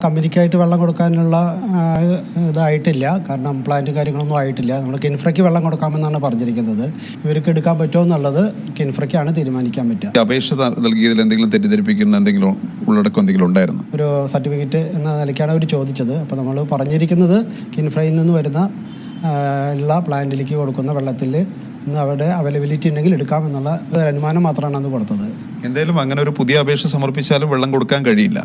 കമ്പനിക്കായിട്ട് വെള്ളം കൊടുക്കാനുള്ള ഇതായിട്ടില്ല. കാരണം പ്ലാന്റ് കാര്യങ്ങളൊന്നും ആയിട്ടില്ല. നമ്മൾ കിൻഫ്രയ്ക്ക് വെള്ളം കൊടുക്കാമെന്നാണ് പറഞ്ഞിരിക്കുന്നത്. ഇവർക്ക് എടുക്കാൻ പറ്റുമോ എന്നുള്ളത് കിൻഫ്രയ്ക്കാണ് തീരുമാനിക്കാൻ പറ്റുക. അപേക്ഷ നൽകിയതിൽ എന്തെങ്കിലും തെറ്റിദ്ധരിപ്പിക്കുന്ന എന്തെങ്കിലും ഉള്ളടക്കം എന്തെങ്കിലും ഉണ്ടായിരുന്നു? ഒരു സർട്ടിഫിക്കറ്റ് എന്ന നിലയ്ക്കാണ് അവർ ചോദിച്ചത്. അപ്പോൾ നമ്മൾ പറഞ്ഞിരിക്കുന്നത് കിൻഫ്രയിൽ നിന്ന് വരുന്ന ഉള്ള പ്ലാന്റിലേക്ക് കൊടുക്കുന്ന വെള്ളത്തിൽ ഇന്ന് അവിടെ അവൈലബിലിറ്റി ഉണ്ടെങ്കിൽ എടുക്കാമെന്നുള്ള ഒരു അനുമാനം മാത്രമാണ് അന്ന് കൊടുത്തത്. എന്തായാലും അങ്ങനെ ഒരു പുതിയ അപേക്ഷ സമർപ്പിച്ചാലും വെള്ളം കൊടുക്കാൻ കഴിയില്ല.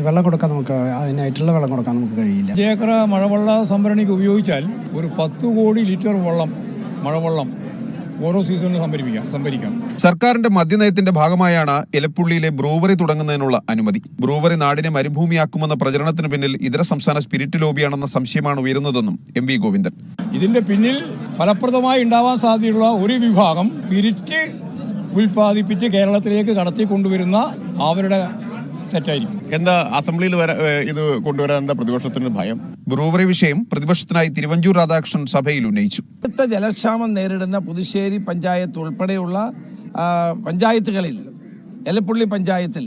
വെള്ളം കൊടുക്കാൻ നമുക്ക് അതിനായിട്ടുള്ള വെള്ളം കൊടുക്കാൻ നമുക്ക് കഴിയില്ല. ഏക്കർ മഴവെള്ള സംഭരണിക്ക് ഉപയോഗിച്ചാൽ ഒരു 10 കോടി ലിറ്റർ മഴവെള്ളം ഓരോ സീസണിലും സംഭരിക്കാം. സർക്കാരിന്റെ മദ്യനയത്തിന്റെ ഭാഗമായാണ് എലപ്പുള്ളിയിലെ ബ്രൂവറി തുടങ്ങുന്നതിനുള്ള അനുമതി. ബ്രൂവറി നാടിനെ മരുഭൂമിയാക്കുമെന്ന പ്രചരണത്തിന് പിന്നിൽ ഇതര സംസ്ഥാന സ്പിരിറ്റ് ലോബിയാണെന്ന സംശയമാണ് ഉയരുന്നതെന്നും എം.വി. ഗോവിന്ദൻ. ഇതിന്റെ പിന്നിൽ ഫലപ്രദമായി ഉണ്ടാവാൻ സാധ്യതയുള്ള ഒരു വിഭാഗം സ്പിരിറ്റ് ഉൽപ്പാദിപ്പിച്ച് കേരളത്തിലേക്ക് കടത്തിക്കൊണ്ടുവരുന്ന അവരുടെ സെറ്റായിരിക്കും. എന്താ അസംബ്ലിയിൽ ഇത് കൊണ്ടുവരാൻ എന്താ പ്രതിപക്ഷത്തിന് ഭയം? ബ്രൂവറി വിഷയം പ്രതിപക്ഷത്തിനായി തിരുവഞ്ചൂർ രാധാകൃഷ്ണൻ സഭയിൽ ഉന്നയിച്ചു. ജലക്ഷാമം നേരിടുന്ന പുതുശ്ശേരി പഞ്ചായത്ത് ഉൾപ്പെടെയുള്ള പഞ്ചായത്തുകളിൽ, എലപ്പുള്ളി പഞ്ചായത്തിൽ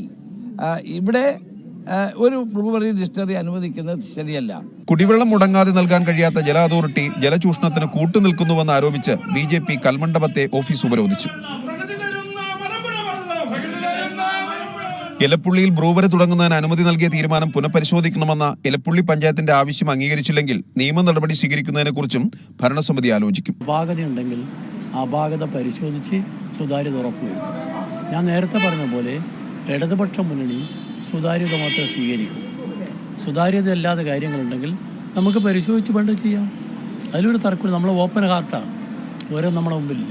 ഇവിടെ ഒരു ബ്രൂവറി ഡിസ്റ്റിലറി അനുവദിക്കുന്നത് ശരിയല്ല. കുടിവെള്ളം മുടങ്ങാതെ നൽകാൻ കഴിയാത്ത ജല അതോറിറ്റി ജലചൂഷണത്തിന് കൂട്ടുനിൽക്കുന്നുവെന്ന് ആരോപിച്ച് BJP കൽമണ്ഡപത്തെ ഓഫീസ് ഉപരോധിച്ചു. എലപ്പുള്ളിയിൽ ബ്രൂവറി തുടങ്ങുന്നതിന് അനുമതി നൽകിയ തീരുമാനം പുനഃപരിശോധിക്കണമെന്ന എലപ്പുള്ളി പഞ്ചായത്തിന്റെ ആവശ്യം അംഗീകരിച്ചില്ലെങ്കിൽ നിയമ നടപടി സ്വീകരിക്കുന്നതിനെക്കുറിച്ചും ഭരണസമിതി ആലോചിക്കും. അപാകതയുണ്ടെങ്കിൽ അപാകത പരിശോധിച്ച് സുതാര്യത ഉറപ്പുവരുത്തും. ഞാൻ നേരത്തെ പറഞ്ഞ പോലെ ഇടതുപക്ഷ മുന്നണി സുതാര്യത മാത്രമേ സ്വീകരിക്കൂ. സുതാര്യത അല്ലാതെ കാര്യങ്ങളുണ്ടെങ്കിൽ നമുക്ക് പരിശോധിച്ച് വേണ്ട ചെയ്യാം. അതിലൊരു തർക്കമില്ല. നമ്മൾ ഓപ്പൺ ഹാർട്ടാണ്. ഓരോ നമ്മുടെ മുമ്പിലില്ല.